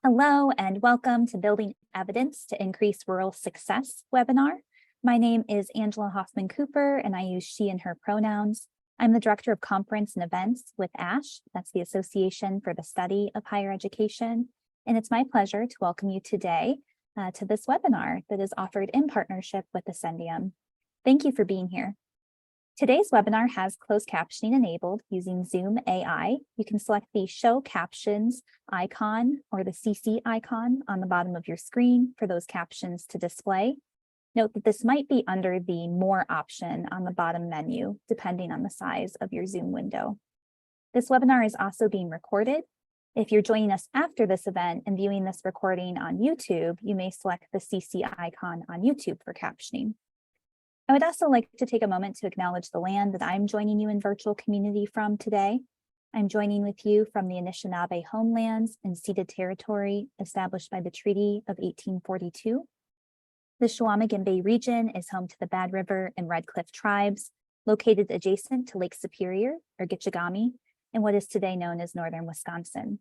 Hello and welcome to Building Evidence to Increase Rural Success webinar. My name is Angela Hoffman-Cooper and I use she and her pronouns. I'm the Director of Conference and Events with ASH, that's the Association for the Study of Higher Education. And it's my pleasure to welcome you today to this webinar that is offered in partnership with Ascendium. Thank you for being here. Today's webinar has closed captioning enabled using Zoom AI. You can select the Show Captions icon or the CC icon on the bottom of your screen for those captions to display. Note that this might be under the More option on the bottom menu, depending on the size of your Zoom window. This webinar is also being recorded. If you're joining us after this event and viewing this recording on YouTube, you may select the CC icon on YouTube for captioning. I would also like to take a moment to acknowledge the land that I'm joining you in virtual community from today. I'm joining with you from the Anishinaabe homelands and ceded territory established by the Treaty of 1842. The Squamish Bay region is home to the Bad River and Red Cliff tribes, located adjacent to Lake Superior, or Gitchigami, in what is today known as northern Wisconsin.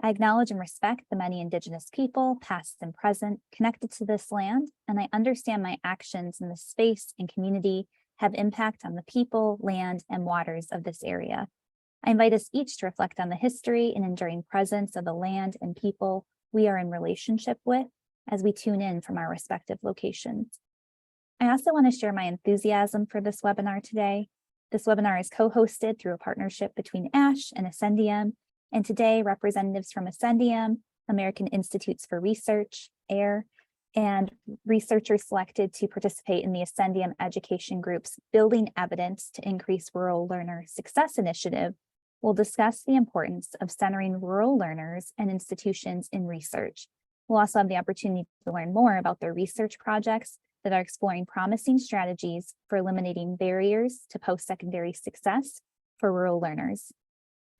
I acknowledge and respect the many Indigenous people, past and present, connected to this land, and I understand my actions in this space and community have impact on the people, land, and waters of this area. I invite us each to reflect on the history and enduring presence of the land and people we are in relationship with as we tune in from our respective locations. I also want to share my enthusiasm for this webinar today. This webinar is co-hosted through a partnership between ASH and Ascendium. And today, representatives from Ascendium, American Institutes for Research, AIR, and researchers selected to participate in the Ascendium Education Group's Building Evidence to Increase Rural Learner Success initiative will discuss the importance of centering rural learners and institutions in research. We'll also have the opportunity to learn more about their research projects that are exploring promising strategies for eliminating barriers to post-secondary success for rural learners.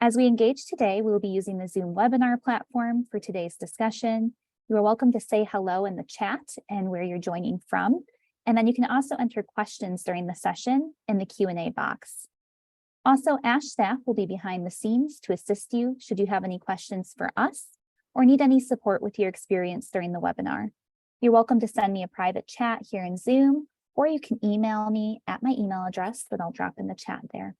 As we engage today, we will be using the Zoom webinar platform for today's discussion. You are welcome to say hello in the chat and where you're joining from. And then you can also enter questions during the session in the Q&A box. Also, ASH staff will be behind the scenes to assist you should you have any questions for us or need any support with your experience during the webinar. You're welcome to send me a private chat here in Zoom, or you can email me at my email address that I'll drop in the chat there.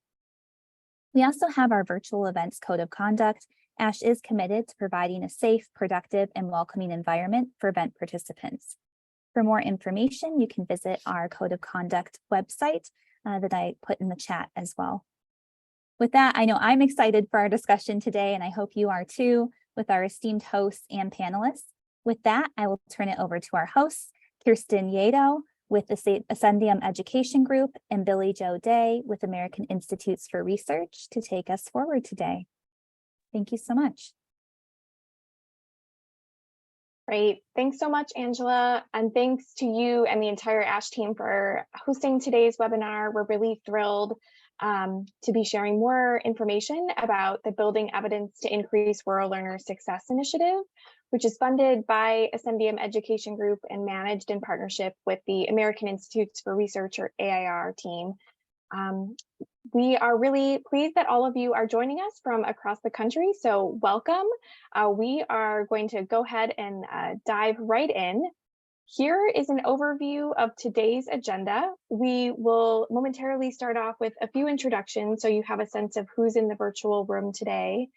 We also have our virtual events code of conduct. ASH is committed to providing a safe, productive, and welcoming environment for event participants. For more information, you can visit our code of conduct website that I put in the chat as well. With that, I know I'm excited for our discussion today, and I hope you are too, with our esteemed hosts and panelists. With that, I will turn it over to our hosts, Kirstin Yeado with the Ascendium Education Group, and Billie Day with American Institutes for Research to take us forward today. Thank you so much. Great. Thanks so much, Angela. And thanks to you and the entire ASH team for hosting today's webinar. We're really thrilled to be sharing more information about the Building Evidence to Increase Rural Learner Success initiative, which is funded by Ascendium Education Group and managed in partnership with the American Institutes for Research, or AIR team. We are really pleased that all of you are joining us from across the country, so welcome. We are going to go ahead and dive right in. Here is an overview of today's agenda. We will momentarily start off with a few introductions so you have a sense of who's in the virtual room today.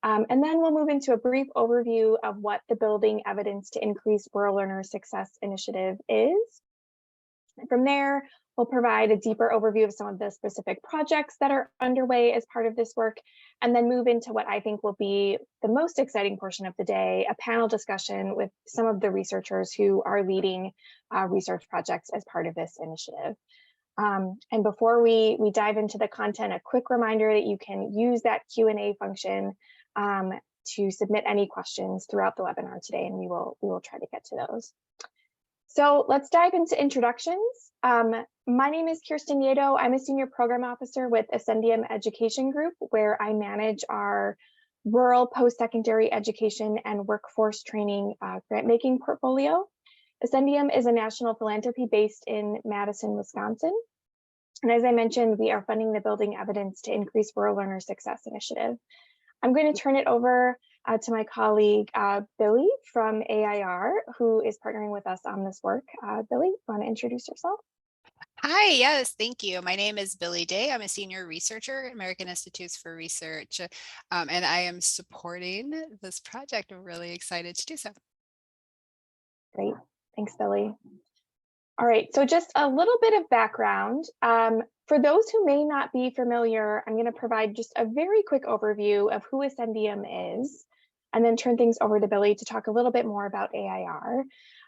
And then we'll move into a brief overview of what the Building Evidence to Increase Rural Learner Success initiative is. And from there, we'll provide a deeper overview of some of the specific projects that are underway as part of this work, and then move into what I think will be the most exciting portion of the day, a panel discussion with some of the researchers who are leading research projects as part of this initiative. And before we dive into the content, a quick reminder that you can use that Q&A function to submit any questions throughout the webinar today, and we will try to get to those. So let's dive into introductions. My name is Kirstin Yeado. I'm a Senior Program Officer with Ascendium Education Group, where I manage our rural post-secondary education and workforce training grant-making portfolio. Ascendium is a national philanthropy based in Madison, Wisconsin. And as I mentioned, we are funding the Building Evidence to Increase Rural Learner Success initiative. I'm going to turn it over to my colleague, Billie from AIR, who is partnering with us on this work. Billie, want to introduce yourself? Hi, yes, thank you. My name is Billie Day. I'm a senior researcher at American Institutes for Research, and I am supporting this project. I'm really excited to do so. Great. Thanks, Billie. All right, so just a little bit of background. For those who may not be familiar, I'm going to provide just a very quick overview of who Ascendium is, and then turn things over to Billie to talk a little bit more about AIR.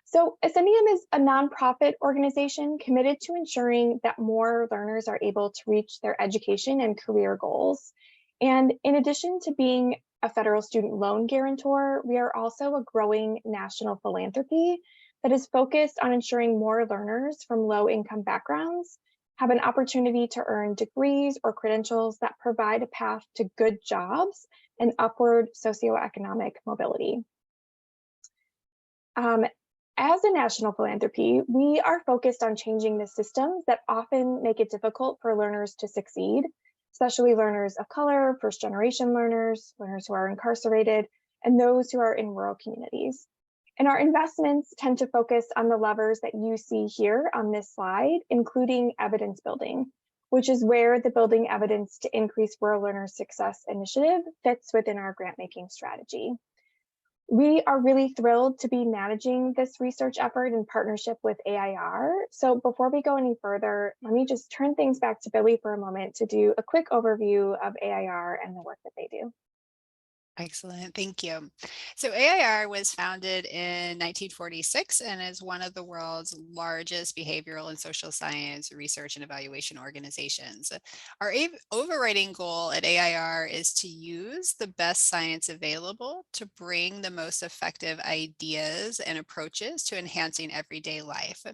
So Ascendium is a nonprofit organization committed to ensuring that more learners are able to reach their education and career goals. And in addition to being a federal student loan guarantor, we are also a growing national philanthropy that is focused on ensuring more learners from low-income backgrounds have an opportunity to earn degrees or credentials that provide a path to good jobs and upward socioeconomic mobility. As a national philanthropy, we are focused on changing the systems that often make it difficult for learners to succeed, especially learners of color, first-generation learners, learners who are incarcerated, and those who are in rural communities. And our investments tend to focus on the levers that you see here on this slide, including evidence building, which is where the Building Evidence to Increase Rural Learner Success initiative fits within our grant-making strategy. We are really thrilled to be managing this research effort in partnership with AIR. So before we go any further, let me just turn things back to Billie for a moment to do a quick overview of AIR and the work that they do. Excellent, thank you. So AIR was founded in 1946 and is one of the world's largest behavioral and social science research and evaluation organizations. Our overriding goal at AIR is to use the best science available to bring the most effective ideas and approaches to enhancing everyday life.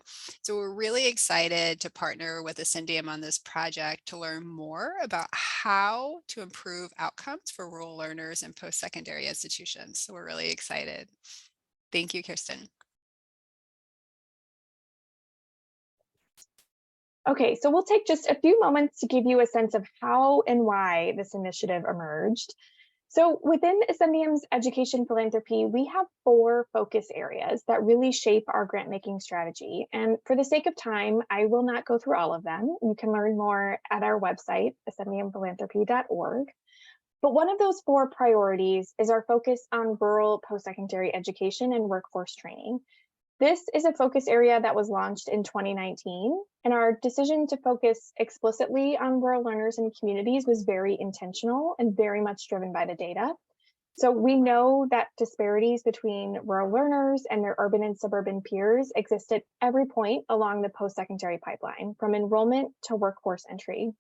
So we're really excited to partner with Ascendium on this project to learn more about how to improve outcomes for rural learners and post-secondary institutions. So we're really excited. Thank you, Kirstin. Okay, so we'll take just a few moments to give you a sense of how and why this initiative emerged. So within Ascendium's education philanthropy, we have 4 focus areas that really shape our grant-making strategy. And for the sake of time, I will not go through all of them. You can learn more at our website, ascendiumphilanthropy.org. But one of those 4 priorities is our focus on rural post-secondary education and workforce training. This is a focus area that was launched in 2019, and our decision to focus explicitly on rural learners and communities was very intentional and very much driven by the data. So we know that disparities between rural learners and their urban and suburban peers exist at every point along the post-secondary pipeline, from enrollment to workforce entry.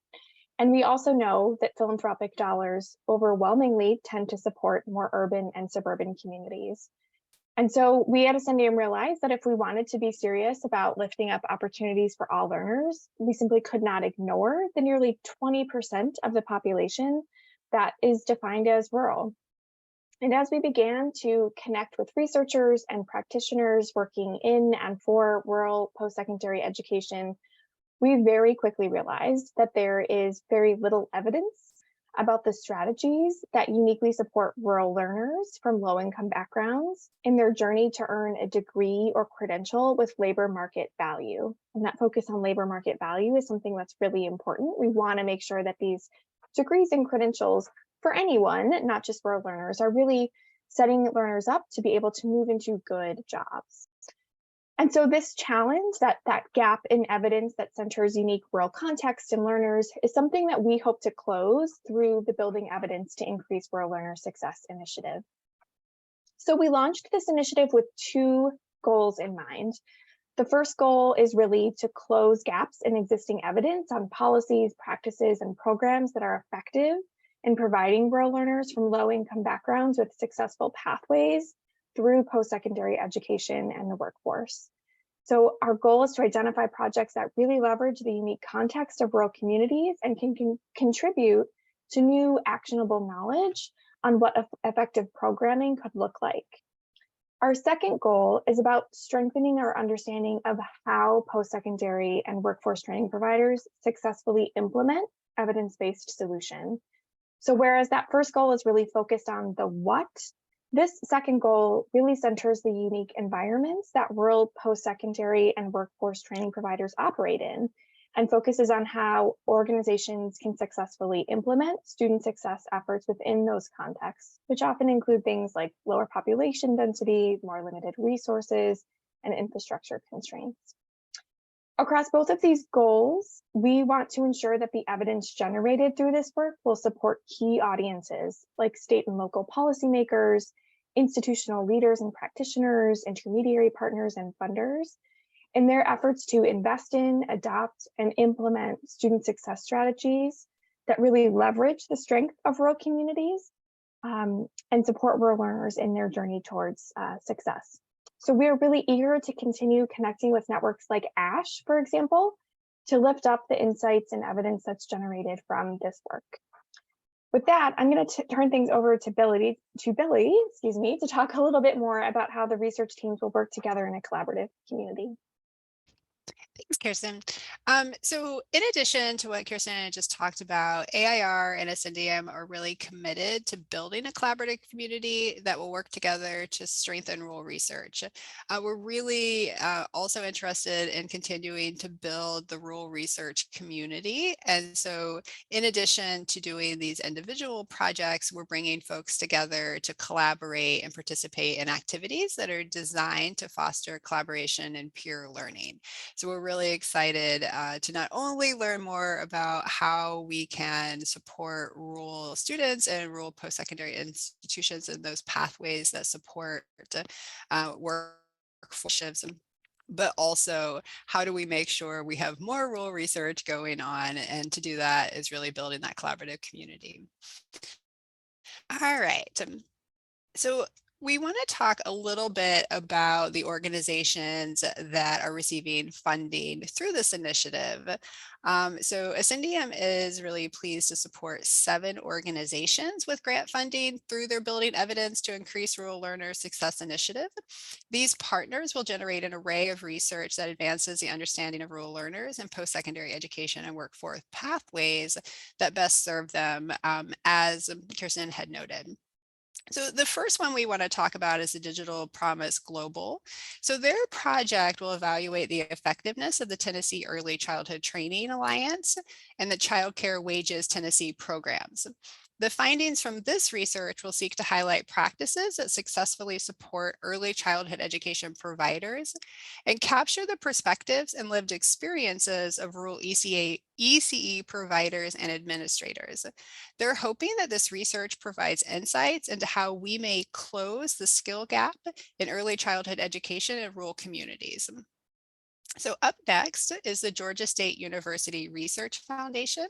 And we also know that philanthropic dollars overwhelmingly tend to support more urban and suburban communities. And so we at Ascendium realized that if we wanted to be serious about lifting up opportunities for all learners, we simply could not ignore the nearly 20% of the population that is defined as rural. And as we began to connect with researchers and practitioners working in and for rural post-secondary education, we very quickly realized that there is very little evidence about the strategies that uniquely support rural learners from low-income backgrounds in their journey to earn a degree or credential with labor market value. And that focus on labor market value is something that's really important. We want to make sure that these degrees and credentials for anyone, not just rural learners, are really setting learners up to be able to move into good jobs. And so this challenge, that gap in evidence that centers unique rural context and learners, is something that we hope to close through the Building Evidence to Increase Rural Learner Success initiative. So we launched this initiative with 2 goals in mind. The first goal is really to close gaps in existing evidence on policies, practices, and programs that are effective in providing rural learners from low-income backgrounds with successful pathways through post-secondary education and the workforce. So our goal is to identify projects that really leverage the unique context of rural communities and can contribute to new actionable knowledge on what effective programming could look like. Our second goal is about strengthening our understanding of how post-secondary and workforce training providers successfully implement evidence-based solutions. So whereas that first goal is really focused on the what, This second goal really centers the unique environments that rural post-secondary and workforce training providers operate in, and focuses on how organizations can successfully implement student success efforts within those contexts, which often include things like lower population density, more limited resources, and infrastructure constraints. Across both of these goals, we want to ensure that the evidence generated through this work will support key audiences like state and local policymakers, institutional leaders and practitioners, intermediary partners, and funders in their efforts to invest in, adopt, and implement student success strategies that really leverage the strength of rural communities and support rural learners in their journey towards success. So we're really eager to continue connecting with networks like ASH, for example, to lift up the insights and evidence that's generated from this work. With that, I'm going to turn things over to Billie, to talk a little bit more about how the research teams will work together in a collaborative community. Thanks, Kirsten. So in addition to what Kirsten just talked about, AIR and Ascendium are really committed to building a collaborative community that will work together to strengthen rural research. We're really also interested in continuing to build the rural research community. And so in addition to doing these individual projects, we're bringing folks together to collaborate and participate in activities that are designed to foster collaboration and peer learning. So we're really excited to not only learn more about how we can support rural students and rural post-secondary institutions in those pathways that support workforce, but also how do we make sure we have more rural research going on, and to do that is really building that collaborative community. All right. So we want to talk a little bit about the organizations that are receiving funding through this initiative. So Ascendium is really pleased to support 7 organizations with grant funding through their Building Evidence to Increase Rural Learner Success initiative. These partners will generate an array of research that advances the understanding of rural learners and post-secondary education and workforce pathways that best serve them, as Kirstin had noted. So the first one we want to talk about is the Digital Promise Global. So their project will evaluate the effectiveness of the Tennessee Early Childhood Training Alliance and the Child Care Wages Tennessee programs. The findings from this research will seek to highlight practices that successfully support early childhood education providers and capture the perspectives and lived experiences of rural ECE providers and administrators. They're hoping that this research provides insights into how we may close the skill gap in early childhood education in rural communities. So up next is the Georgia State University Research Foundation.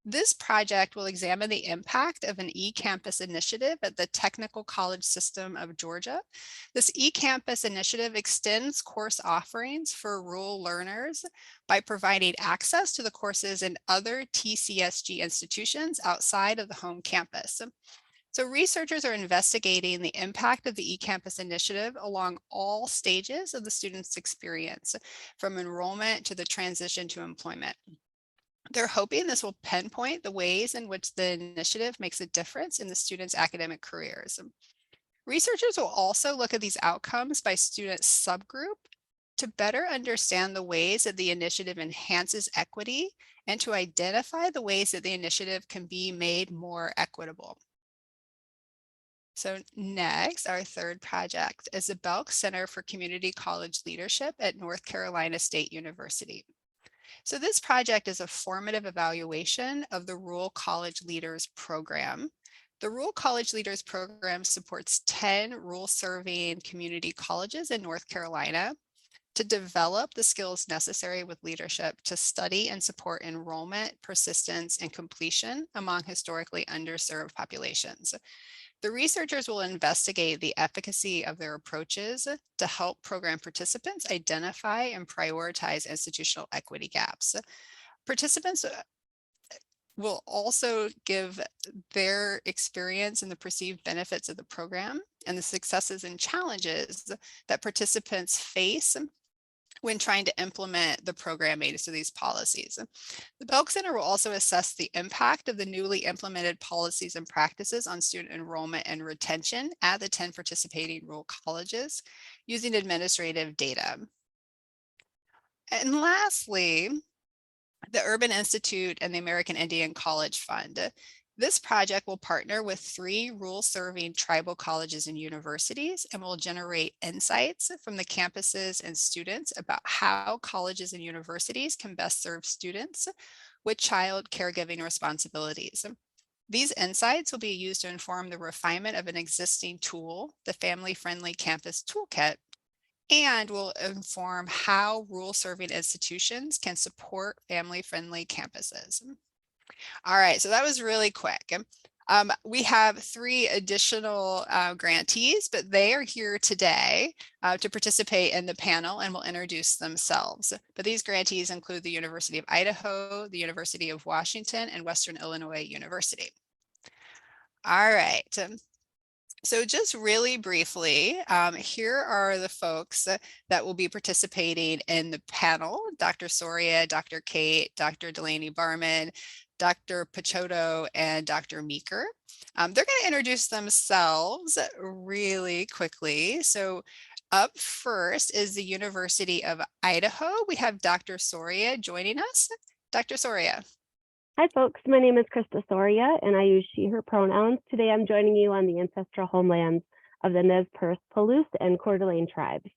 This project will examine the impact of an eCampus initiative at the Technical College System of Georgia. This eCampus initiative extends course offerings for rural learners by providing access to the courses in other TCSG institutions outside of the home campus. So researchers are investigating the impact of the eCampus initiative along all stages of the student's experience, from enrollment to the transition to employment. They're hoping this will pinpoint the ways in which the initiative makes a difference in the students' academic careers. Researchers will also look at these outcomes by student subgroup to better understand the ways that the initiative enhances equity and to identify the ways that the initiative can be made more equitable. So next, our third project is the Belk Center for Community College Leadership at North Carolina State University. So this project is a formative evaluation of the Rural College Leaders Program. The Rural College Leaders Program supports 10 rural-serving community colleges in North Carolina to develop the skills necessary with leadership to study and support enrollment, persistence, and completion among historically underserved populations. The researchers will investigate the efficacy of their approaches to help program participants identify and prioritize institutional equity gaps. Participants will also give their experience and the perceived benefits of the program and the successes and challenges that participants face when trying to implement the programming, so these policies. The Belk Center will also assess the impact of the newly implemented policies and practices on student enrollment and retention at the 10 participating rural colleges using administrative data. And lastly, the Urban Institute and the American Indian College Fund. This project will partner with 3 rural-serving tribal colleges and universities and will generate insights from the campuses and students about how colleges and universities can best serve students with child caregiving responsibilities. These insights will be used to inform the refinement of an existing tool, the Family-Friendly Campus Toolkit, and will inform how rural-serving institutions can support family-friendly campuses. All right, so that was really quick. We have 3 additional grantees, but they are here today to participate in the panel and will introduce themselves. But these grantees include the University of Idaho, the University of Washington, and Western Illinois University. All right. So just really briefly, here are the folks that will be participating in the panel: Dr. Soria, Dr. Kate, Dr. Delaney Barman, Dr. Picciotto, and Dr. Meeker. They're going to introduce themselves really quickly. So up first is the University of Idaho. We have Dr. Soria joining us. Dr. Soria. Hi, folks. My name is Krista Soria, and I use she, her pronouns. Today, I'm joining you on the ancestral homelands of the Nez Perce, Palouse, and Coeur d'Alene tribes.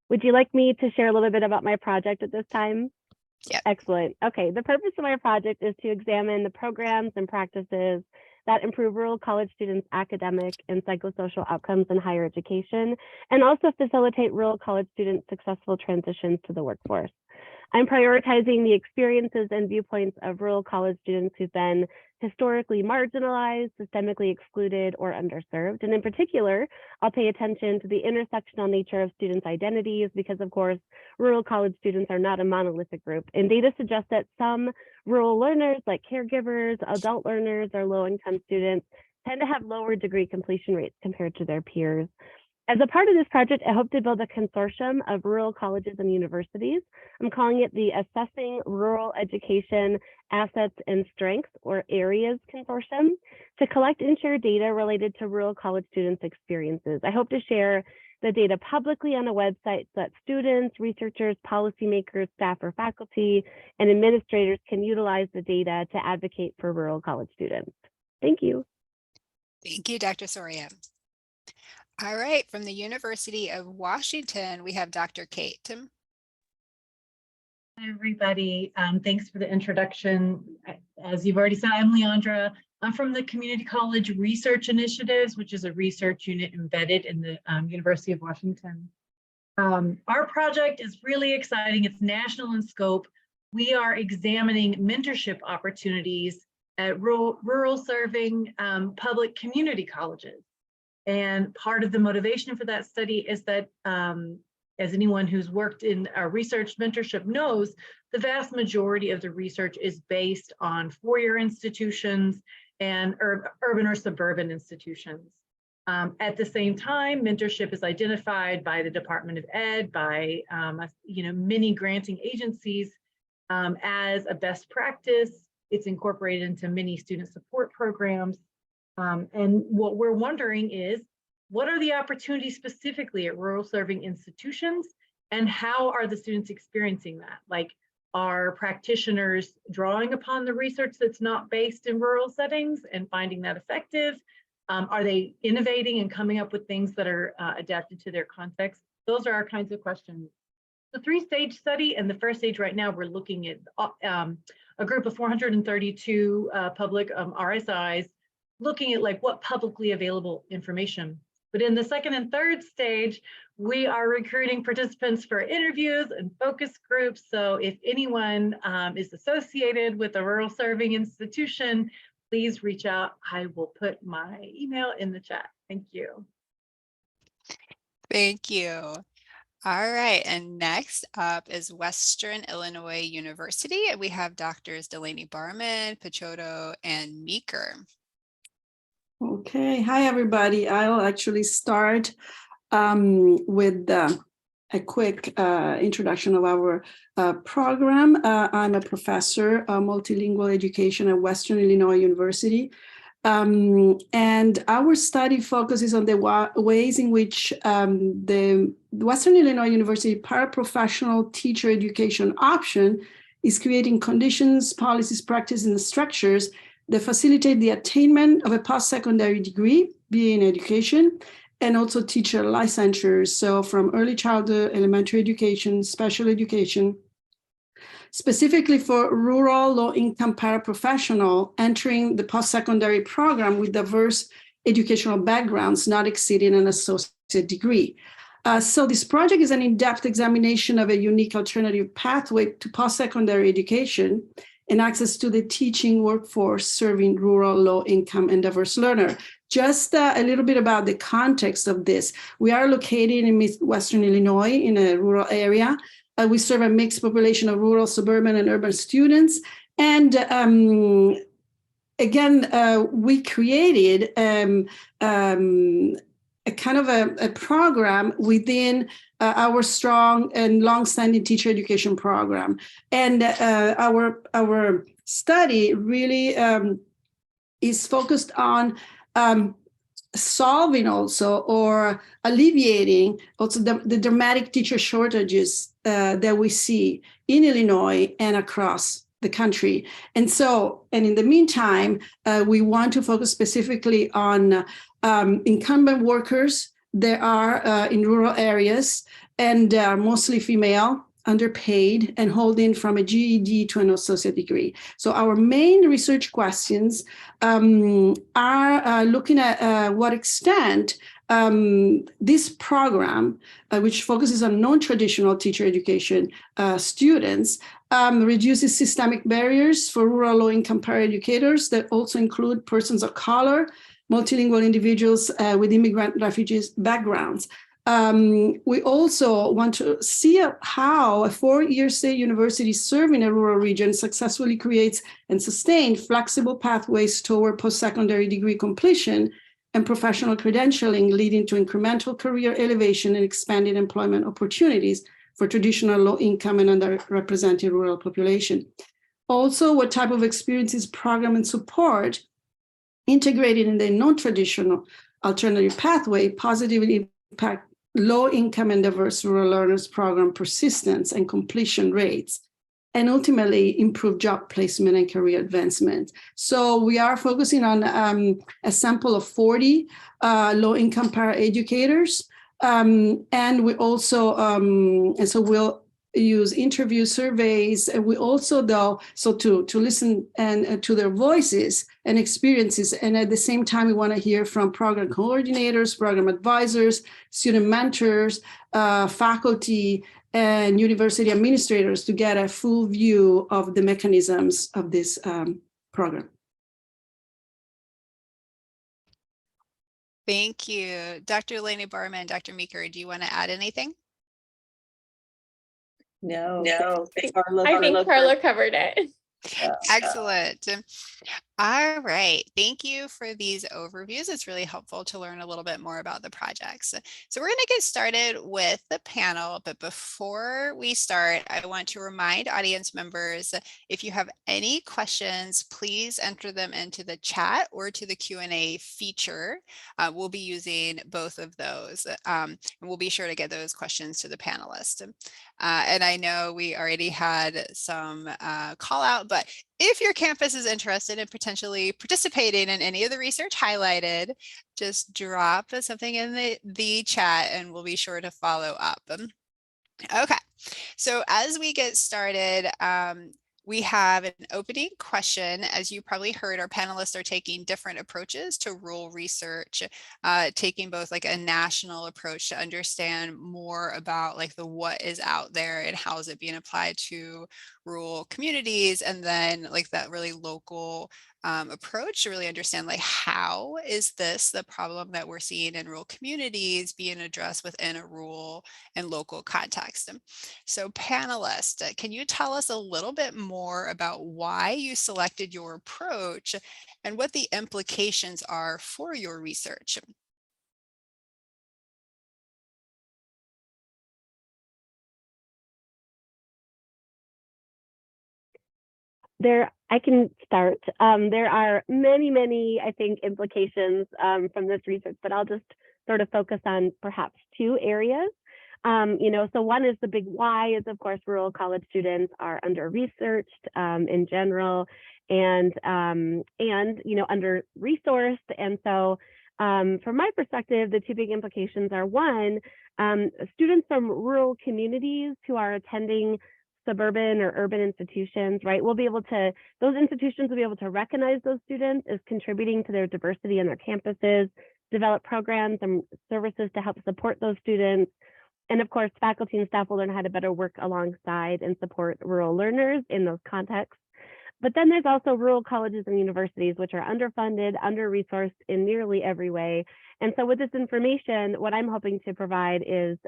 Would you like me to share a little bit about my project at this time? Yeah. Excellent. Okay, the purpose of my project is to examine the programs and practices that improve rural college students' academic and psychosocial outcomes in higher education, and also facilitate rural college students' successful transitions to the workforce. I'm prioritizing the experiences and viewpoints of rural college students who've been historically marginalized, systemically excluded, or underserved. And in particular, I'll pay attention to the intersectional nature of students' identities because, of course, rural college students are not a monolithic group. And data suggests that some rural learners, like caregivers, adult learners, or low-income students, tend to have lower degree completion rates compared to their peers. As a part of this project, I hope to build a consortium of rural colleges and universities. I'm calling it the Assessing Rural Education Assets and Strengths, or AREAS Consortium, to collect and share data related to rural college students' experiences. I hope to share the data publicly on a website so that students, researchers, policymakers, staff or faculty, and administrators can utilize the data to advocate for rural college students. Thank you. Thank you, Dr. Soria. All right, from the University of Washington, we have Dr. Kate. Hi, everybody. Thanks for the introduction. As you've already said, I'm Leandra. I'm from the Community College Research Initiatives, which is a research unit embedded in the University of Washington. Our project is really exciting. It's national in scope. We are examining mentorship opportunities at rural serving public community colleges. And part of the motivation for that study is that, as anyone who's worked in research mentorship knows, the vast majority of the research is based on four-year institutions and urban or suburban institutions. At the same time, mentorship is identified by the Department of Ed, by many granting agencies as a best practice. It's incorporated into many student support programs. And what we're wondering is, what are the opportunities specifically at rural serving institutions, and how are the students experiencing that? Like, are practitioners drawing upon the research that's not based in rural settings and finding that effective? Are they innovating and coming up with things that are adapted to their context? Those are our kinds of questions. The 3-stage study, and the first stage right now, we're looking at a group of 432 public RSIs, looking at like what publicly available information. But in the second and third stage, we are recruiting participants for interviews and focus groups. So if anyone is associated with a rural serving institution, please reach out. I will put my email in the chat. Thank you. Thank you. All right, and next up is Western Illinois University. And we have Doctors Delaney Barman, Picciotto, and Meeker. Okay, hi everybody. I'll actually start with a quick introduction of our program. I'm a professor of multilingual education at Western Illinois University. And our study focuses on the ways in which the Western Illinois University paraprofessional teacher education option is creating conditions, policies, practices, and structures that facilitate the attainment of a post-secondary degree, be in education, and also teacher licensures. So from early childhood, elementary education, special education, specifically for rural low-income paraprofessional entering the post-secondary program with diverse educational backgrounds, not exceeding an associate degree. So this project is an in-depth examination of a unique alternative pathway to post-secondary education and access to the teaching workforce serving rural, low-income, and diverse learner. Just a little bit about the context of this. We are located in Western Illinois in a rural area. We serve a mixed population of rural, suburban, and urban students. And again, we created a kind of a program within our strong and long-standing teacher education program. And our study really is focused on solving also or alleviating also the dramatic teacher shortages that we see in Illinois and across the country. And in the meantime, we want to focus specifically on incumbent workers that are in rural areas and mostly female, underpaid, and holding from a GED to an associate degree. So our main research questions are looking at what extent this program, which focuses on non-traditional teacher education students, reduces systemic barriers for rural low-income paraeducators that also include persons of color, multilingual individuals with immigrant refugees backgrounds. We also want to see how a four-year state university serving a rural region successfully creates and sustains flexible pathways toward post-secondary degree completion and professional credentialing, leading to incremental career elevation and expanded employment opportunities for traditional low-income and underrepresented rural population. Also, what type of experiences, program, and support integrated in the non-traditional alternative pathway positively impact low-income and diverse rural learners program persistence and completion rates, and ultimately improve job placement and career advancement. So we are focusing on a sample of 40 low-income paraeducators, and we also, and so we'll use interview surveys, and we also to listen and to their voices and experiences, and at the same time we want to hear from program coordinators, program advisors, student mentors, faculty, and university administrators to get a full view of the mechanisms of this program. Thank you. Dr. Laney Barman, Dr. Meeker, do you want to add anything? No, I think Carla covered it. Excellent. All right. Thank you for these overviews. It's really helpful to learn a little bit more about the projects. So we're going to get started with the panel, but before we start, I want to remind audience members, if you have any questions, please enter them into the chat or to the Q&A feature. We'll be using both of those, and we'll be sure to get those questions to the panelists. And I know we already had some call out, but if your campus is interested in potentially participating in any of the research highlighted, just drop something in the chat and we'll be sure to follow up. Okay, so as we get started, we have an opening question. As you probably heard, our panelists are taking different approaches to rural research, taking both like a national approach to understand more about like the what is out there and how is it being applied to rural communities, and then like that really local approach to really understand like how is this the problem that we're seeing in rural communities being addressed within a rural and local context. So panelists, can you tell us a little bit more about why you selected your approach and what the implications are for your research? I can start. There are many, I think, implications from this research, but I'll just sort of focus on perhaps two areas. So one is the big why is, of course, rural college students are under-researched in general and under-resourced. And so from my perspective, the two big implications are one, students from rural communities who are attending suburban or urban institutions, right, those institutions will be able to recognize those students as contributing to their diversity in their campuses, develop programs and services to help support those students. And of course, faculty and staff will learn how to better work alongside and support rural learners in those contexts. But then there's also rural colleges and universities, which are underfunded, under-resourced in nearly every way. And so with this information, what I'm hoping to provide is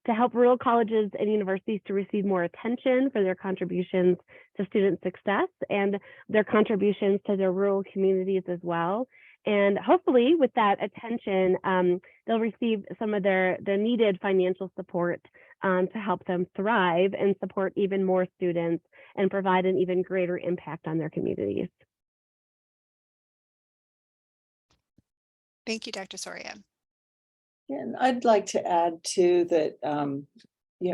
to help rural colleges and universities to receive more attention for their contributions to student success and their contributions to their rural communities as well. And hopefully with that attention, they'll receive some of their needed financial support to help them thrive and support even more students and provide an even greater impact on their communities. Thank you, Dr. Soria. And I'd like to add too that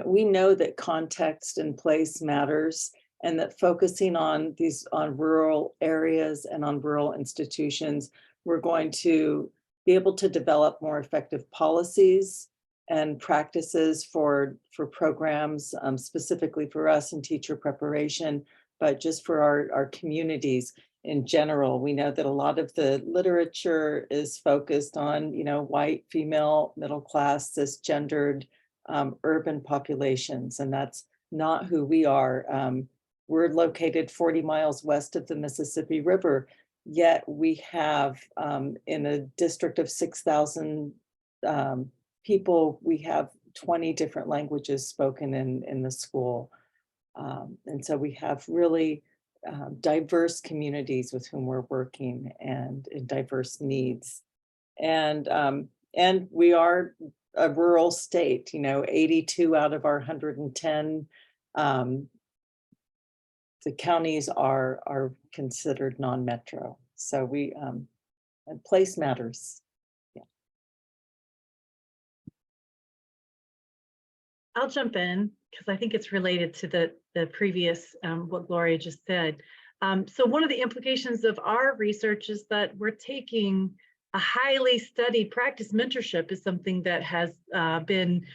we know that context and place matters, and that focusing on rural areas and on rural institutions, we're going to be able to develop more effective policies and practices for programs, specifically for us in teacher preparation, but just for our communities in general. We know that a lot of the literature is focused on, white, female, middle class, cisgendered, urban populations, and that's not who we are. We're located 40 miles west of the Mississippi River, yet we have, in a district of 6,000 people, we have 20 different languages spoken in the school. And so we have really diverse communities with whom we're working and diverse needs. And we are a rural state, 82 out of our 110 the counties are considered non-metro. So and place matters. Yeah. I'll jump in because I think it's related to the previous, what Gloria just said. So one of the implications of our research is that we're taking a highly studied practice. Mentorship is something that has been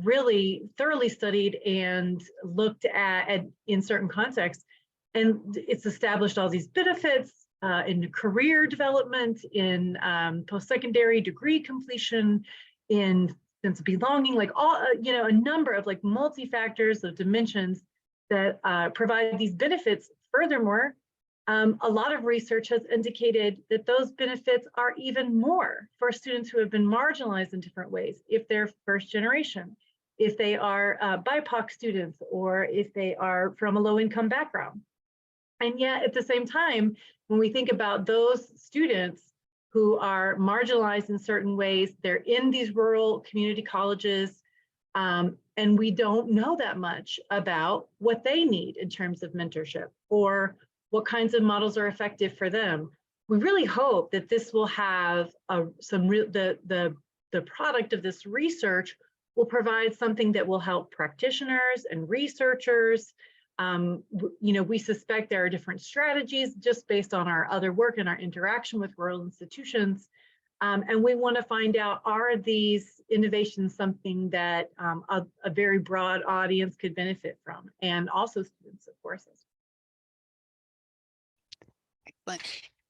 really thoroughly studied and looked at in certain contexts. And it's established all these benefits in career development, in post-secondary degree completion, in sense of belonging, like all, a number of like multi-factors of dimensions that provide these benefits. Furthermore, a lot of research has indicated that those benefits are even more for students who have been marginalized in different ways, if they're first generation, if they are BIPOC students, or if they are from a low-income background. And yet at the same time, when we think about those students who are marginalized in certain ways, they're in these rural community colleges, and we don't know that much about what they need in terms of mentorship or what kinds of models are effective for them. We really hope that this will have the product of this research will provide something that will help practitioners and researchers. We suspect there are different strategies just based on our other work and our interaction with rural institutions. And we want to find out, are these innovations something that a very broad audience could benefit from, and also students, of course. Excellent.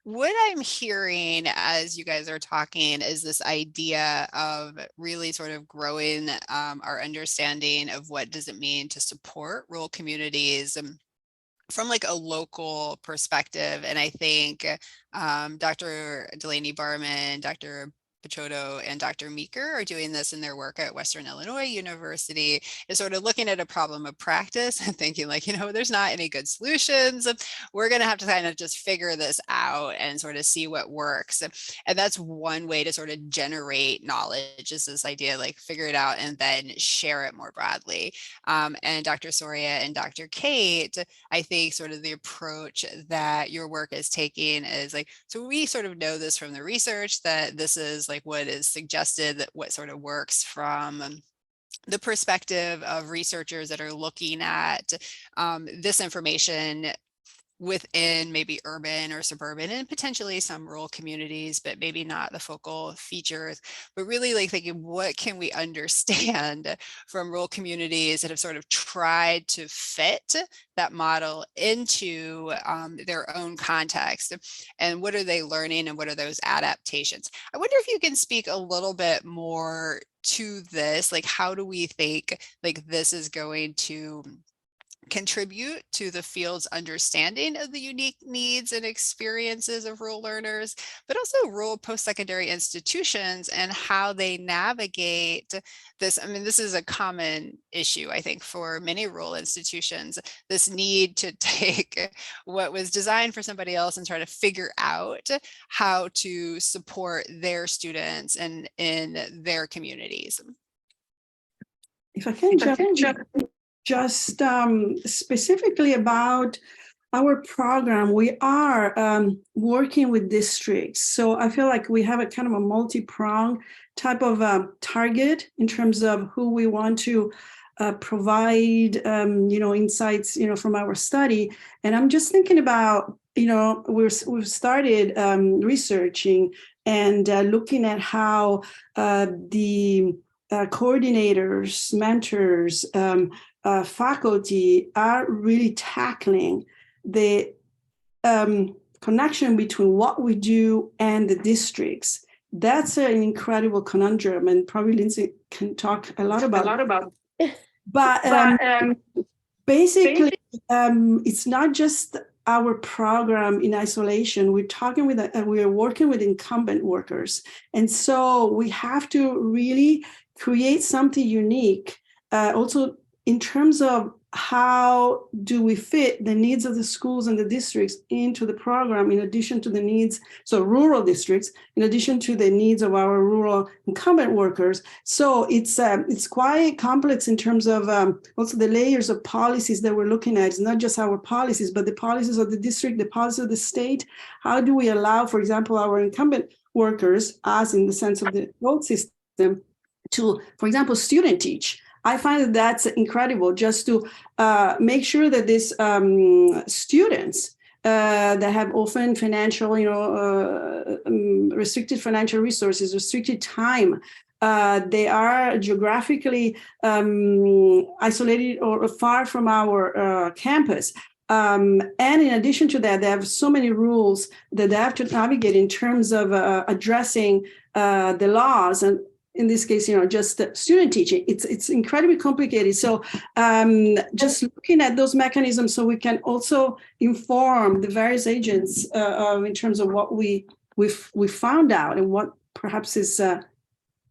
What I'm hearing as you guys are talking is this idea of really sort of growing our understanding of what does it mean to support rural communities from like a local perspective. And I think Dr. Delaney Barman, Dr. Picciotto and Dr. Meeker are doing this in their work at Western Illinois University, is sort of looking at a problem of practice and thinking like, there's not any good solutions. We're going to have to kind of just figure this out and sort of see what works. And that's one way to sort of generate knowledge, is this idea, like figure it out and then share it more broadly. And Dr. Soria and Dr. Kate, I think sort of the approach that your work is taking is like, so we sort of know this from the research that this is like what is suggested, that what sort of works from the perspective of researchers that are looking at this information within maybe urban or suburban and potentially some rural communities, but maybe not the focal features, but really like thinking, what can we understand from rural communities that have sort of tried to fit that model into their own context, and what are they learning and what are those adaptations? I wonder if you can speak a little bit more to this, like how do we think like this is going to contribute to the field's understanding of the unique needs and experiences of rural learners, but also rural post-secondary institutions and how they navigate this. I mean, this is a common issue, I think, for many rural institutions, this need to take what was designed for somebody else and try to figure out how to support their students and in their communities. If I can just specifically about our program, we are working with districts. So I feel like we have a kind of a multi-pronged type of target in terms of who we want to provide, insights, from our study. And I'm just thinking about, we've started researching and looking at how the coordinators, mentors, faculty are really tackling the connection between what we do and the districts. That's an incredible conundrum, and probably Lindsay can talk a lot about. But basically, it's not just our program in isolation. We are working with incumbent workers, and so we have to really create something unique. Also, in terms of how do we fit the needs of the schools and the districts into the program, in addition to the needs, so rural districts, in addition to the needs of our rural incumbent workers. So it's quite complex in terms of also the layers of policies that we're looking at. It's not just our policies, but the policies of the district, the policies of the state. How do we allow, for example, our incumbent workers, us in the sense of the old system, to, for example, student teach? I find that that's incredible, just to make sure that these students that have often financial, restricted financial resources, restricted time, they are geographically isolated or far from our campus. And in addition to that, they have so many rules that they have to navigate in terms of addressing the laws, and in this case, just student teaching. It's incredibly complicated. So just looking at those mechanisms so we can also inform the various agents in terms of what we found out and what perhaps is a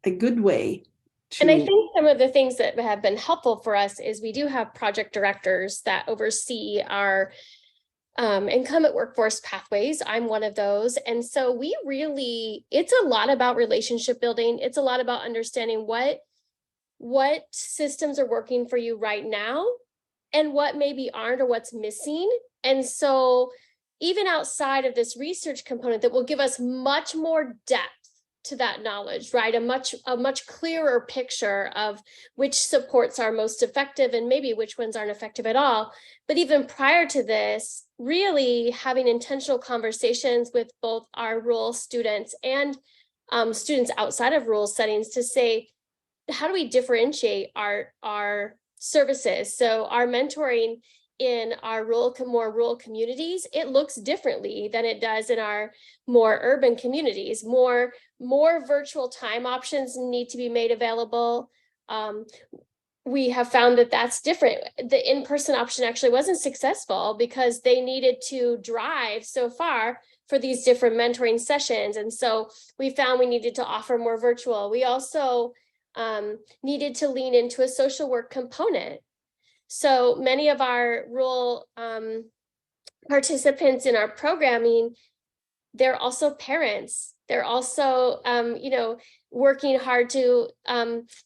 good way to. And I think some of the things that have been helpful for us is we do have project directors that oversee our incumbent workforce pathways. I'm one of those. And so it's a lot about relationship building. It's a lot about understanding what systems are working for you right now and what maybe aren't or what's missing. And so even outside of this research component that will give us much more depth to that knowledge, right? A much clearer picture of which supports are most effective and maybe which ones aren't effective at all. But even prior to this, really having intentional conversations with both our rural students and students outside of rural settings to say, how do we differentiate our services? So our mentoring in our more rural communities, it looks differently than it does in our more urban communities. More virtual time options need to be made available. We have found that that's different. The in-person option actually wasn't successful because they needed to drive so far for these different mentoring sessions. And so we found we needed to offer more virtual. We also needed to lean into a social work component. So many of our rural participants in our programming, they're also parents. They're also, working hard to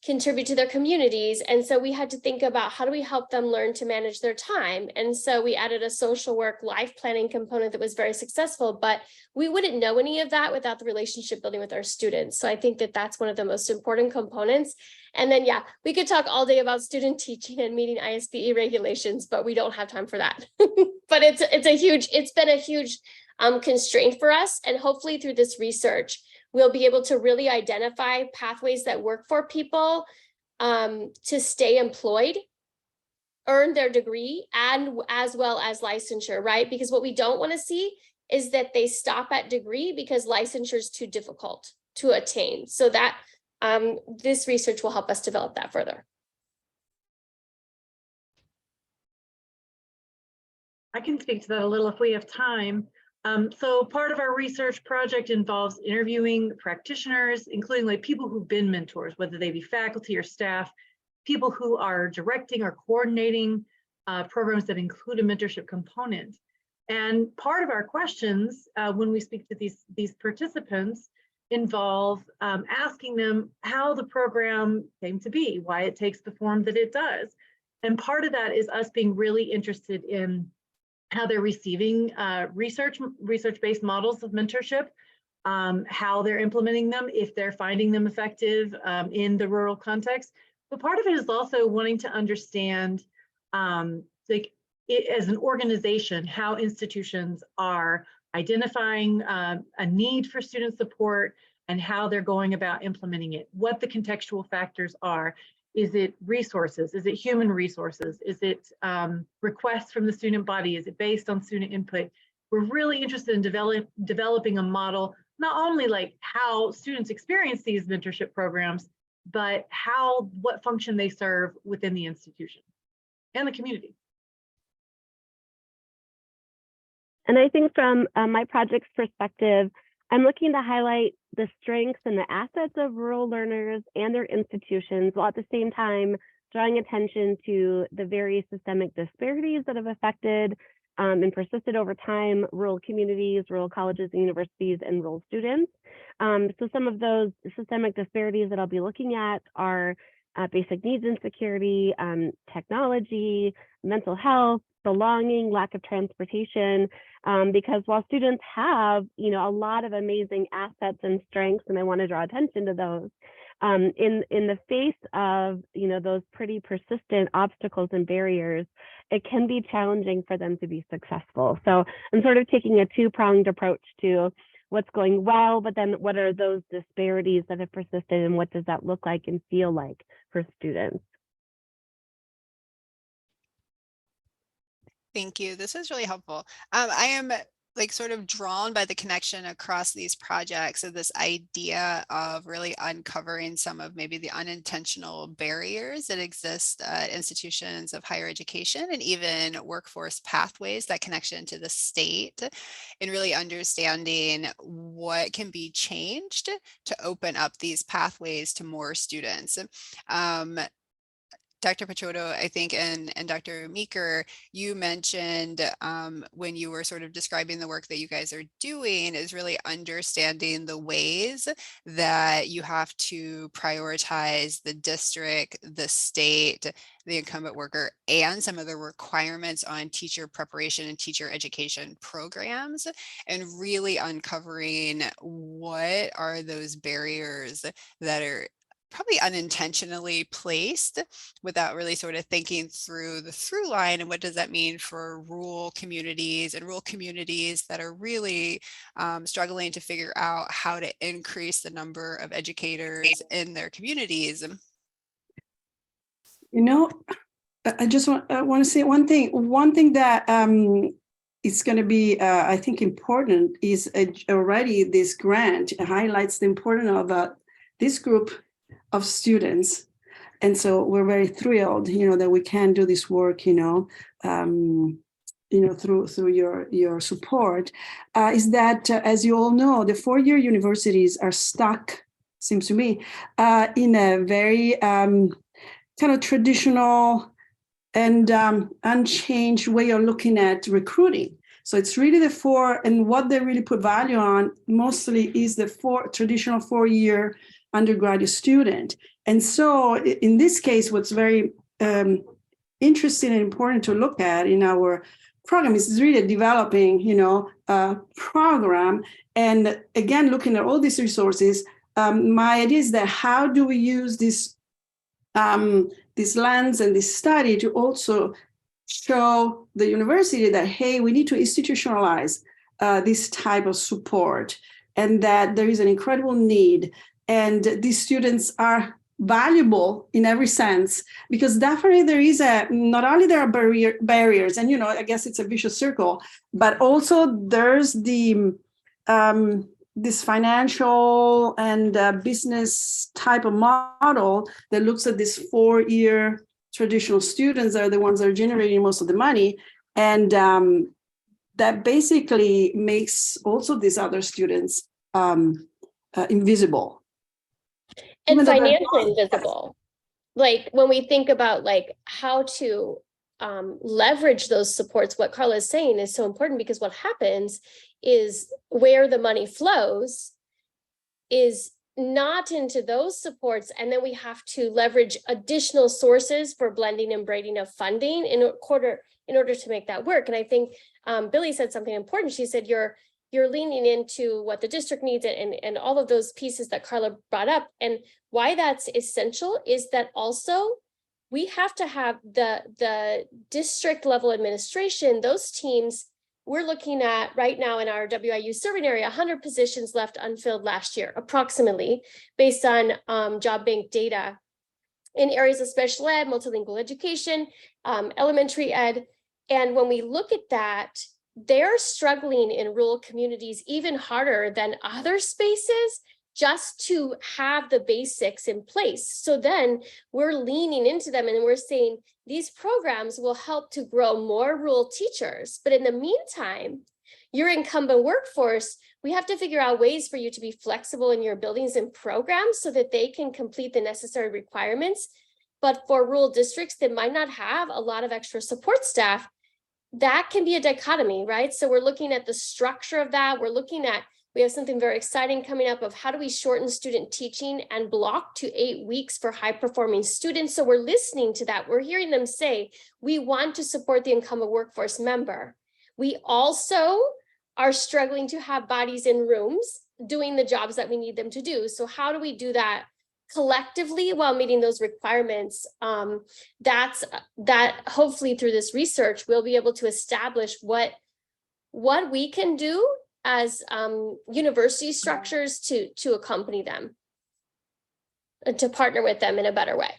contribute to their communities. And so we had to think about how do we help them learn to manage their time. And so we added a social work life planning component that was very successful, but we wouldn't know any of that without the relationship building with our students. So I think that that's one of the most important components. And then, yeah, we could talk all day about student teaching and meeting ISBE regulations, but we don't have time for that. But it's been a huge constraint for us. And hopefully through this research, we'll be able to really identify pathways that work for people to stay employed, earn their degree, and as well as licensure, right? Because what we don't want to see is that they stop at degree because licensure is too difficult to attain. So that this research will help us develop that further. I can speak to that a little if we have time. So part of our research project involves interviewing practitioners, including like people who've been mentors, whether they be faculty or staff, people who are directing or coordinating programs that include a mentorship component. And part of our questions when we speak to these participants involve asking them how the program came to be, why it takes the form that it does. And part of that is us being really interested in how they're receiving research-based models of mentorship, how they're implementing them, if they're finding them effective in the rural context. But part of it is also wanting to understand, like as an organization, how institutions are identifying a need for student support and how they're going about implementing it, what the contextual factors are. Is it resources? Is it human resources? Is it requests from the student body? Is it based on student input? We're really interested in developing a model, not only like how students experience these mentorship programs, but what function they serve within the institution and the community. And I think from my project's perspective, I'm looking to highlight the strengths and the assets of rural learners and their institutions, while at the same time drawing attention to the very systemic disparities that have affected and persisted over time rural communities, rural colleges and universities, and rural students. So some of those systemic disparities that I'll be looking at are basic needs insecurity, technology, mental health, belonging, lack of transportation, because while students have, a lot of amazing assets and strengths, and I want to draw attention to those, in the face of, those pretty persistent obstacles and barriers, it can be challenging for them to be successful. So I'm sort of taking a two-pronged approach to what's going well, but then what are those disparities that have persisted, and what does that look like and feel like for students? Thank you. This is really helpful. I am sort of drawn by the connection across these projects of this idea of really uncovering some of maybe the unintentional barriers that exist at institutions of higher education and even workforce pathways, that connection to the state, and really understanding what can be changed to open up these pathways to more students. Dr. Picciotto, I think, and Dr. Meeker, you mentioned when you were sort of describing the work that you guys are doing is really understanding the ways that you have to prioritize the district, the state, the incumbent worker, and some of the requirements on teacher preparation and teacher education programs, and really uncovering what are those barriers that are probably unintentionally placed without really sort of thinking through the through line, and what does that mean for rural communities that are really struggling to figure out how to increase the number of educators in their communities. I just want to say one thing. One thing that is going to be, I think, important is already this grant highlights the importance of this group of students. And so we're very thrilled, that we can do this work, through your support, is that, as you all know, the four-year universities are stuck, seems to me, in a very kind of traditional and unchanged way of looking at recruiting. So it's really the four, and what they really put value on mostly is the traditional four-year undergraduate student. And so in this case, what's very interesting and important to look at in our program is really developing, a program. And again, looking at all these resources, my idea is that how do we use this lens and this study to also show the university that, hey, we need to institutionalize this type of support, and that there is an incredible need, and these students are valuable in every sense, because definitely there is not only there are barriers, and I guess it's a vicious circle, but also there's the this financial and business type of model that looks at this four-year traditional students are the ones that are generating most of the money, and that basically makes also these other students invisible. And financially invisible. Like when we think about like how to leverage those supports, what Carla is saying is so important, because what happens is where the money flows is not into those supports, and then we have to leverage additional sources for blending and braiding of funding in order to make that work. And I think Billie said something important. She said you're leaning into what the district needs and all of those pieces that Carla brought up. And why that's essential is that also we have to have the district level administration, those teams. We're looking at right now in our WIU serving area, 100 positions left unfilled last year, approximately, based on job bank data in areas of special ed, multilingual education, elementary ed. And when we look at that, they're struggling in rural communities even harder than other spaces just to have the basics in place. So then we're leaning into them and we're saying these programs will help to grow more rural teachers. But in the meantime, your incumbent workforce, we have to figure out ways for you to be flexible in your buildings and programs so that they can complete the necessary requirements. But for rural districts that might not have a lot of extra support staff, that can be a dichotomy, right? So we're looking at the structure of that. We have something very exciting coming up of how do we shorten student teaching and block to 8 weeks for high performing students. So we're listening to that. We're hearing them say, we want to support the incumbent workforce member. We also are struggling to have bodies in rooms doing the jobs that we need them to do. So how do we do that collectively while meeting those requirements? That hopefully through this research, we'll be able to establish what we can do as university structures to accompany them and to partner with them in a better way.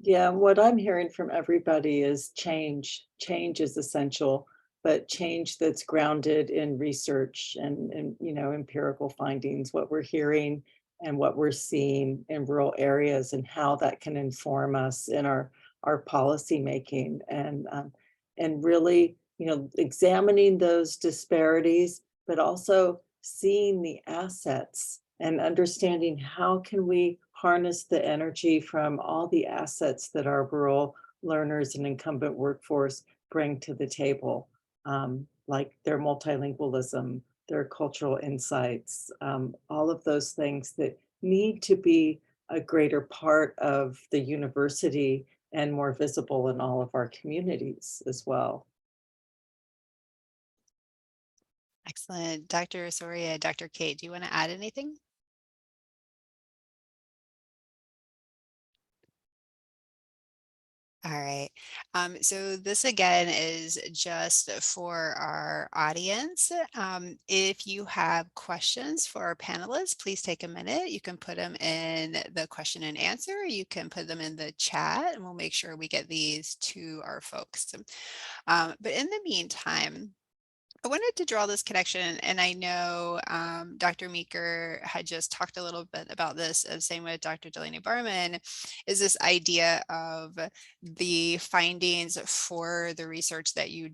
Yeah, what I'm hearing from everybody is change. Change is essential, but change that's grounded in research and empirical findings, what we're hearing and what we're seeing in rural areas, and how that can inform us in our policy making, and really examining those disparities, but also seeing the assets and understanding how can we harness the energy from all the assets that our rural learners and incumbent workforce bring to the table, like their multilingualism, their cultural insights, all of those things that need to be a greater part of the university and more visible in all of our communities as well. Excellent. Dr. Soria, Dr. Kate, do you want to add anything? All right. So this again is just for our audience. If you have questions for our panelists, please take a minute. You can put them in the question and answer. You can put them in the chat, and we'll make sure we get these to our folks. But in the meantime, I wanted to draw this connection, and I know Dr. Meeker had just talked a little bit about this, same with Dr. Delaney Barman, is this idea of the findings for the research that you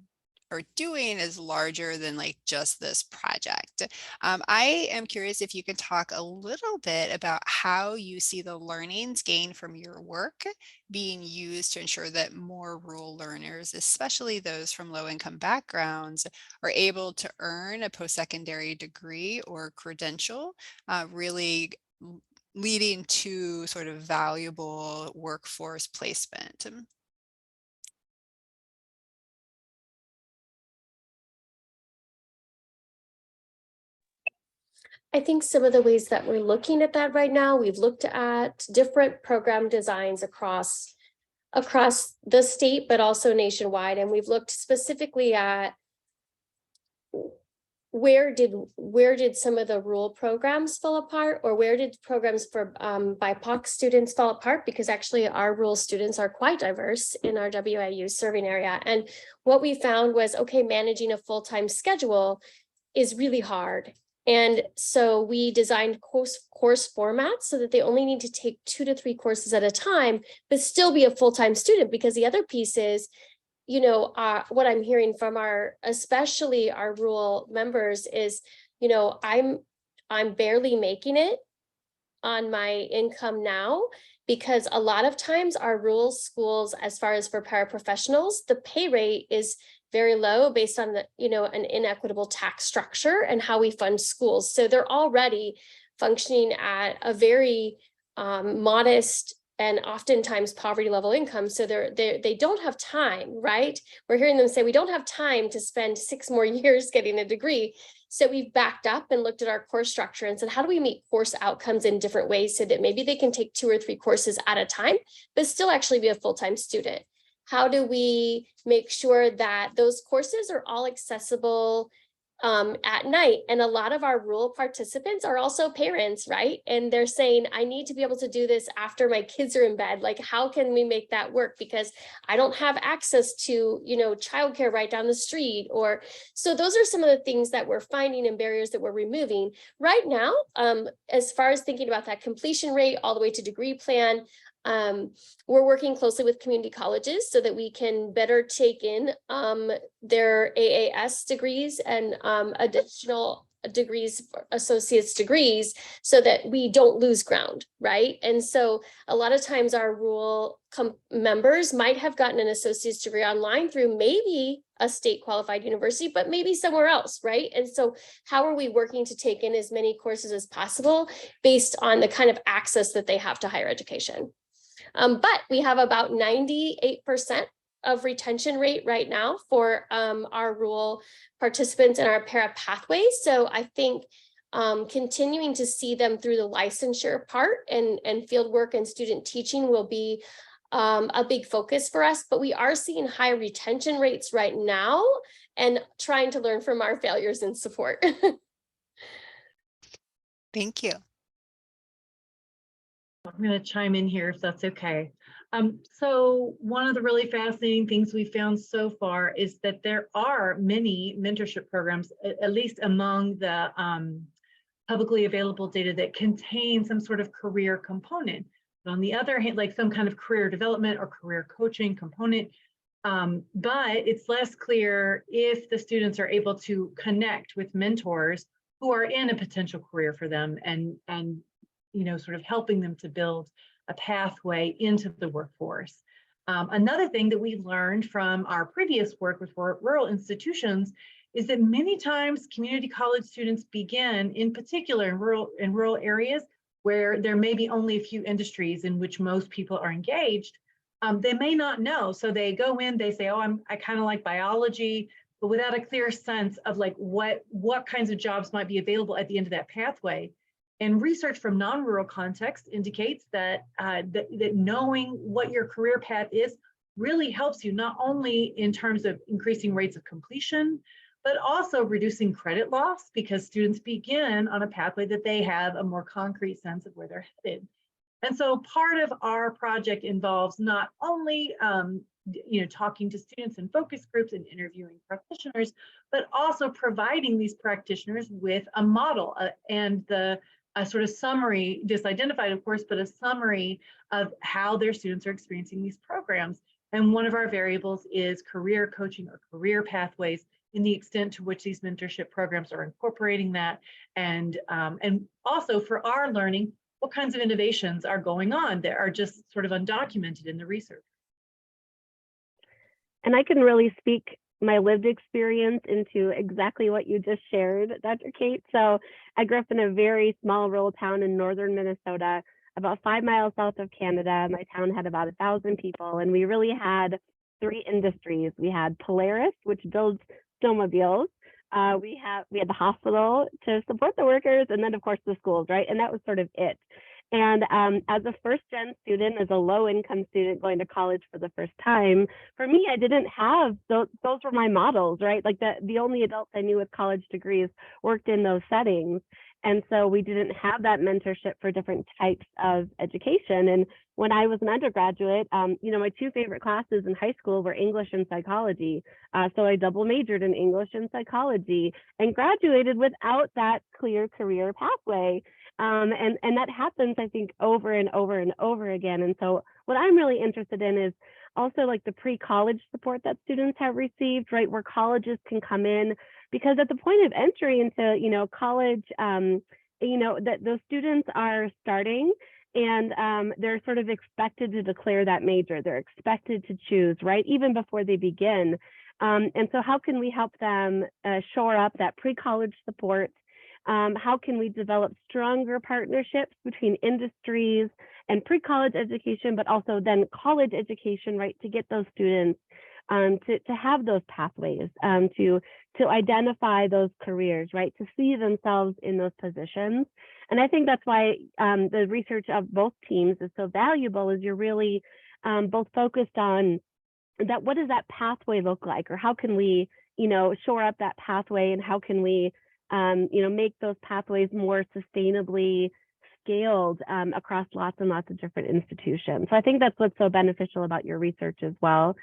are doing is larger than like just this project. I am curious if you can talk a little bit about how you see the learnings gained from your work being used to ensure that more rural learners, especially those from low-income backgrounds, are able to earn a post-secondary degree or credential, really leading to sort of valuable workforce placement. I think some of the ways that we're looking at that right now, we've looked at different program designs across the state, but also nationwide. And we've looked specifically at where did some of the rural programs fall apart, or where did programs for BIPOC students fall apart? Because actually our rural students are quite diverse in our WIU serving area. And what we found was, okay, managing a full-time schedule is really hard. And so we designed course formats so that they only need to take 2 to 3 courses at a time, but still be a full-time student. Because the other piece is, you know, what I'm hearing from especially our rural members is, you know, I'm barely making it on my income now, because a lot of times our rural schools, as far as for paraprofessionals, the pay rate is very low based on the, you know, an inequitable tax structure and how we fund schools. So they're already functioning at a very modest and oftentimes poverty level income. So they don't have time, right? We're hearing them say, we don't have time to spend 6 more years getting a degree. So we've backed up and looked at our course structure and said, how do we meet course outcomes in different ways so that maybe they can take 2 or 3 courses at a time, but still actually be a full-time student? How do we make sure that those courses are all accessible at night? And a lot of our rural participants are also parents, right? And they're saying, I need to be able to do this after my kids are in bed. Like, how can we make that work? Because I don't have access to, you know, childcare right down the street. Or so those are some of the things that we're finding and barriers that we're removing right now. As far as thinking about that completion rate all the way to degree plan, we're working closely with community colleges so that we can better take in their AAS degrees and additional degrees, associate's degrees, so that we don't lose ground, right? And so a lot of times our rural members might have gotten an associate's degree online through maybe a state qualified university, but maybe somewhere else, right? And so how are we working to take in as many courses as possible based on the kind of access that they have to higher education? But we have about 98% of retention rate right now for our rural participants in our para pathways. So I think continuing to see them through the licensure part and field work and student teaching will be a big focus for us. But we are seeing high retention rates right now and trying to learn from our failures and support. Thank you. I'm going to chime in here if that's okay. So one of the really fascinating things we found so far is that there are many mentorship programs, at least among the publicly available data, that contain some sort of career component. But on the other hand, like some kind of career development or career coaching component, but it's less clear if the students are able to connect with mentors who are in a potential career for them and you know, sort of helping them to build a pathway into the workforce. Another thing that we learned from our previous work with rural institutions is that many times community college students begin, in particular in rural areas where there may be only a few industries in which most people are engaged. They may not know, so they go in, they say, oh, I kind of like biology, but without a clear sense of like what kinds of jobs might be available at the end of that pathway. And research from non-rural context indicates that, that knowing what your career path is really helps you, not only in terms of increasing rates of completion, but also reducing credit loss, because students begin on a pathway that they have a more concrete sense of where they're headed. And so part of our project involves not only talking to students in focus groups and interviewing practitioners, but also providing these practitioners with a model and a sort of summary, disidentified of course, but a summary of how their students are experiencing these programs. And one of our variables is career coaching or career pathways, in the extent to which these mentorship programs are incorporating that. And also for our learning, what kinds of innovations are going on that are just sort of undocumented in the research. And I can really speak my lived experience into exactly what you just shared, Dr. Kate. So I grew up in a very small rural town in northern Minnesota, about 5 miles south of Canada. My town had about 1,000 people, and we really had 3 industries. We had Polaris, which builds snowmobiles. We had the hospital to support the workers, and then of course the schools, right? And that was sort of it. And as a first-gen student, as a low-income student going to college for the first time, for me, I didn't have those were my models, right? Like the only adults I knew with college degrees worked in those settings. And so we didn't have that mentorship for different types of education. And when I was an undergraduate, my 2 favorite classes in high school were English and psychology. So I double majored in English and psychology and graduated without that clear career pathway. And that happens, I think, over and over and over again. And so what I'm really interested in is also like the pre-college support that students have received, right, where colleges can come in, because at the point of entry into, college, that those students are starting and they're sort of expected to declare that major. They're expected to choose, right, even before they begin. And so how can we help them shore up that pre-college support? How can we develop stronger partnerships between industries and pre-college education, but also then college education, right, to get those students to have those pathways, to identify those careers, right, to see themselves in those positions. And I think that's why the research of both teams is so valuable, is you're really both focused on that. What does that pathway look like, or how can we, shore up that pathway, and how can we make those pathways more sustainably scaled across lots and lots of different institutions. So I think that's what's so beneficial about your research as well.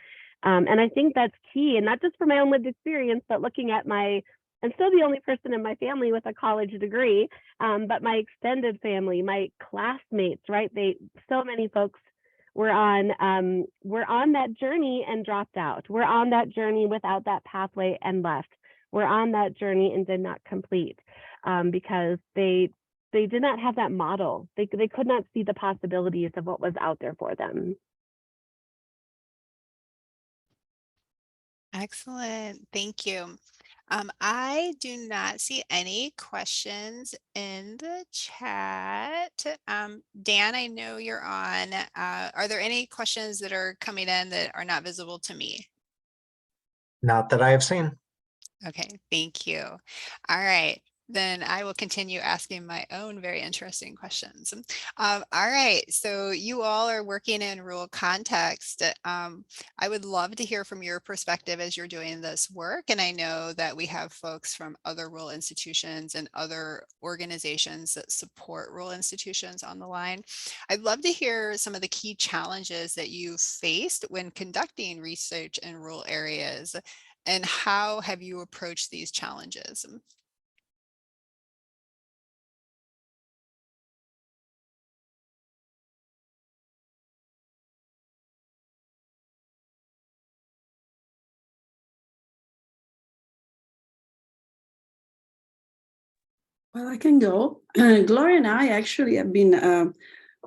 And I think that's key, and not just for my own lived experience, but looking at I'm still the only person in my family with a college degree, but my extended family, my classmates, right? So many folks were on that journey and dropped out. We're on that journey without that pathway and left. We're on that journey and did not complete because they did not have that model. They could not see the possibilities of what was out there for them. Excellent. Thank you. I do not see any questions in the chat. Dan, I know you're on. Are there any questions that are coming in that are not visible to me? Not that I have seen. Okay, thank you. All right, then I will continue asking my own very interesting questions. All right, so you all are working in rural context. I would love to hear from your perspective as you're doing this work. And I know that we have folks from other rural institutions and other organizations that support rural institutions on the line. I'd love to hear some of the key challenges that you've faced when conducting research in rural areas. And how have you approached these challenges? Well, I can go. Gloria and I actually have been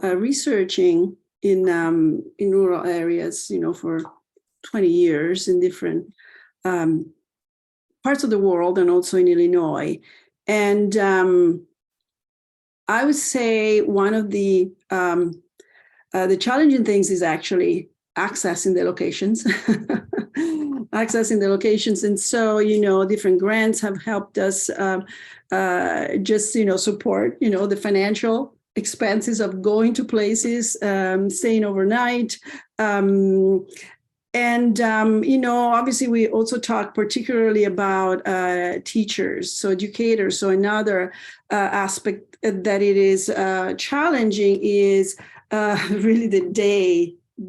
researching in rural areas, for 20 years in different parts of the world and also in Illinois. And I would say one of the challenging things is actually accessing the locations. And so, different grants have helped us support, the financial expenses of going to places, staying overnight. And, obviously we also talk particularly about teachers, so educators. So another aspect that it is challenging is really the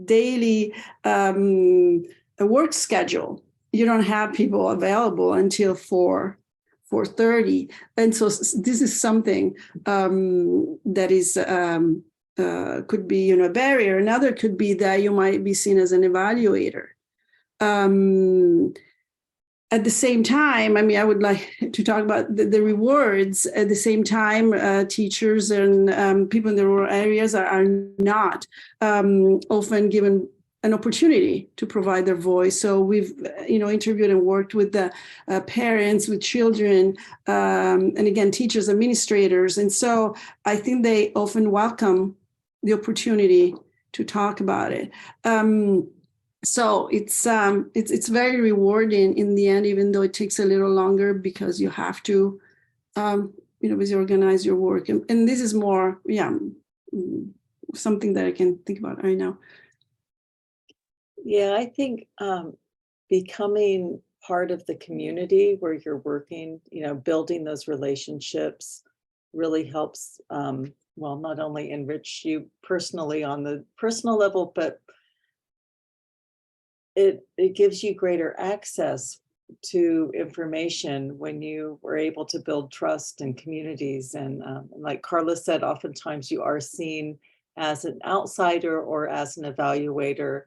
daily work schedule. You don't have people available until 4:30. And so this is something that is could be, a barrier. Another could be that you might be seen as an evaluator. At the same time, I would like to talk about the rewards. At the same time, teachers and people in the rural areas are not often given an opportunity to provide their voice. So we've, interviewed and worked with the parents, with children, and again, teachers, administrators. And so I think they often welcome the opportunity to talk about it. So it's very rewarding in the end, even though it takes a little longer because you have to, busy organize your work. And this is more, something that I can think about right now. Yeah, I think becoming part of the community where you're working, building those relationships really helps, not only enrich you personally on the personal level, but it gives you greater access to information when you were able to build trust in communities. And like Carla said, oftentimes you are seen as an outsider or as an evaluator.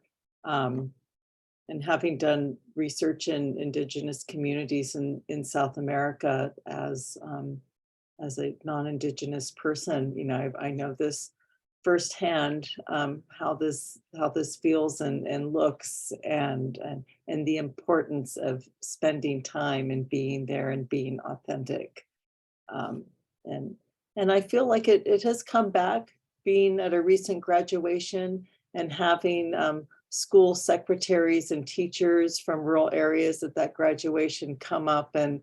And having done research in Indigenous communities in South America as a non-Indigenous person, I know this firsthand, how this feels and looks, and the importance of spending time and being there and being authentic. And I feel like it has come back, being at a recent graduation and having school secretaries and teachers from rural areas at that graduation come up and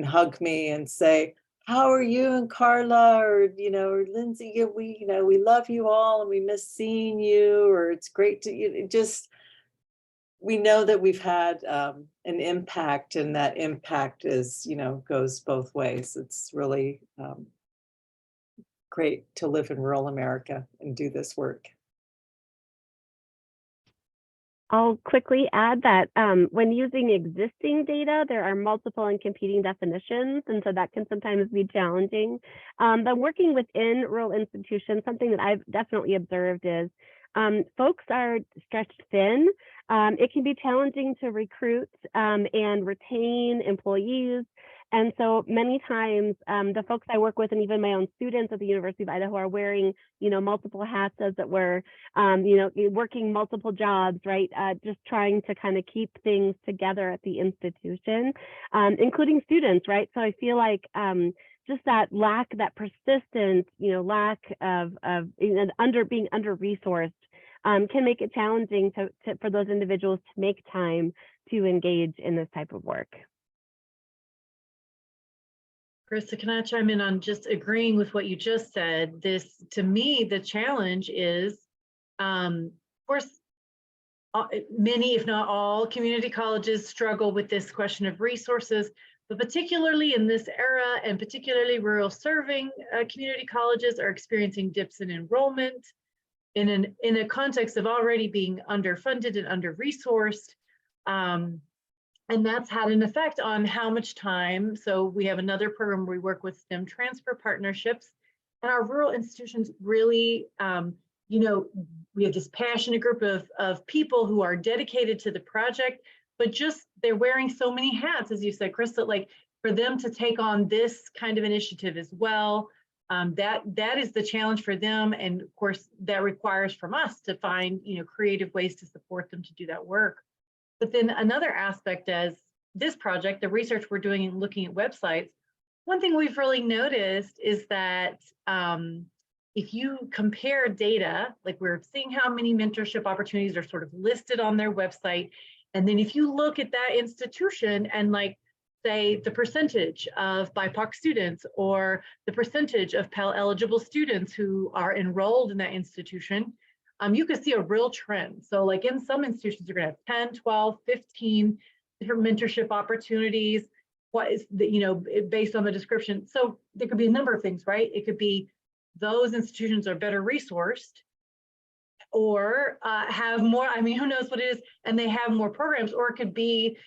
hug me and say, "How are you and Carla?" or Lindsay, we love you all and we miss seeing you, or it's great to we know that we've had an impact, and that impact is goes both ways. It's really great to live in rural America and do this work. I'll quickly add that when using existing data, there are multiple and competing definitions, and so that can sometimes be challenging. But working within rural institutions, something that I've definitely observed is folks are stretched thin. It can be challenging to recruit and retain employees. And so many times the folks I work with, and even my own students at the University of Idaho, are wearing, multiple hats, as it were, working multiple jobs, right? Just trying to kind of keep things together at the institution, including students, right? So I feel like just that lack, that persistent, lack of being under-resourced can make it challenging for those individuals to make time to engage in this type of work. Krista, can I chime in on just agreeing with what you just said? This, to me, the challenge is, of course, many, if not all, community colleges struggle with this question of resources, but particularly in this era, and particularly rural serving community colleges are experiencing dips in enrollment in a context of already being underfunded and under-resourced. And that's had an effect on how much time. So we have another program where we work with STEM transfer partnerships, and our rural institutions really, we have this passionate group of people who are dedicated to the project, but just they're wearing so many hats, as you said, Krista, like for them to take on this kind of initiative as well, that is the challenge for them. And of course, that requires from us to find, creative ways to support them to do that work. But then another aspect as this project, the research we're doing and looking at websites, one thing we've really noticed is that if you compare data, like we're seeing how many mentorship opportunities are sort of listed on their website. And then if you look at that institution and like, say, the percentage of BIPOC students or the percentage of Pell eligible students who are enrolled in that institution, you could see a real trend. So like in some institutions, you're gonna have 10, 12, 15 different mentorship opportunities. What is the, you know, based on the description. So there could be a number of things, right? It could be those institutions are better resourced, or have more, I mean, who knows what it is, and they have more programs, or it could be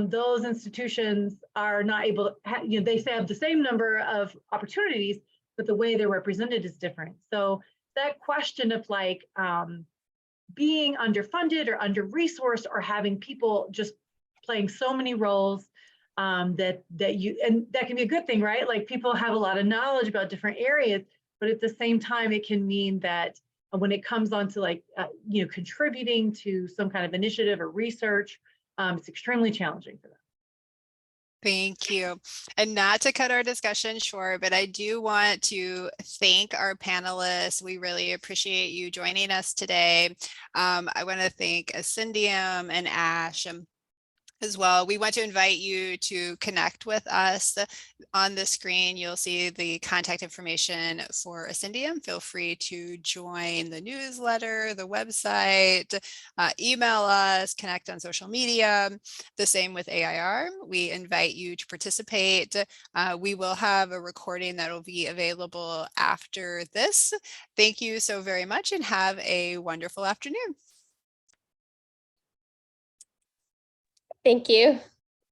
those institutions are not able to, you know, they have the same number of opportunities, but the way they're represented is different. So that question of like being underfunded or under-resourced, or having people just playing so many roles that you, and that can be a good thing, right? Like people have a lot of knowledge about different areas, but at the same time, it can mean that when it comes on to like, you know, contributing to some kind of initiative or research, it's extremely challenging for them. Thank you. And not to cut our discussion short, but I do want to thank our panelists. We really appreciate you joining us today. I want to thank Ascendium and Ash as well. We want to invite you to connect with us. On the screen, you'll see the contact information for Ascendium. Feel free to join the newsletter, the website, email us, connect on social media. The same with AIR. We invite you to participate. We will have a recording that will be available after this. Thank you so very much and have a wonderful afternoon. Thank you.